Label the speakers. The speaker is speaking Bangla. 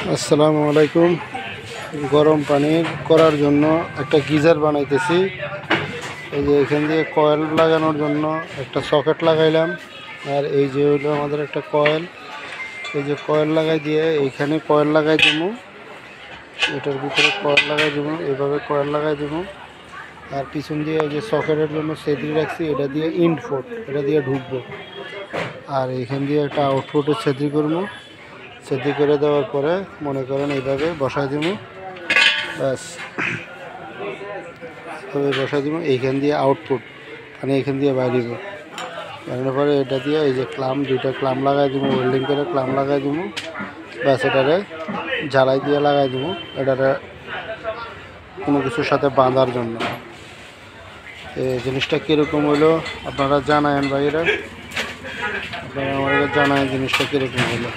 Speaker 1: আসসালামু আলাইকুম। গরম পানি করার জন্য একটা গিজার বানাইতেছি। এই যে এখান দিয়ে কয়েল লাগানোর জন্য একটা সকেট লাগাইলাম। আর এই যে হলো আমাদের একটা কয়েল। এই যে কয়েল লাগাই দিয়ে এইখানে কয়েল লাগাই দেবো, এটার ভিতরে কয়েল লাগাই দেবো, এইভাবে কয়েল লাগাই দেবো। আর পিছন দিয়ে এই যে সকেটের জন্য ছেদ্রি রাখছি, এটা দিয়ে ইনপুট, এটা দিয়ে ঢুকবো। আর এইখান দিয়ে একটা আউটপুটের ছেদ্রি করবো। ছেদ্রি করে দেওয়ার পরে মনে করেন এইভাবে বসাই দিব, ব্যাস এভাবে বসাই দিব। এইখান দিয়ে আউটপুট মানে এইখান দিয়ে বাইরে বানানোর পরে এটা দিয়ে এই যে দুইটা ক্লাম লাগাই দিব, ওয়েল্ডিং করে ক্লাম লাগাই দিব, ব্যাস এটারে জ্বালাই দিয়ে লাগাই দিব। এটারে কোনো কিছুর সাথে বাঁধার জন্য। এই জিনিসটা কীরকম হলো আপনারা জানায়েন ভাইরা, আপনারা আমাদের জানায়েন জিনিসটা কীরকম হলো।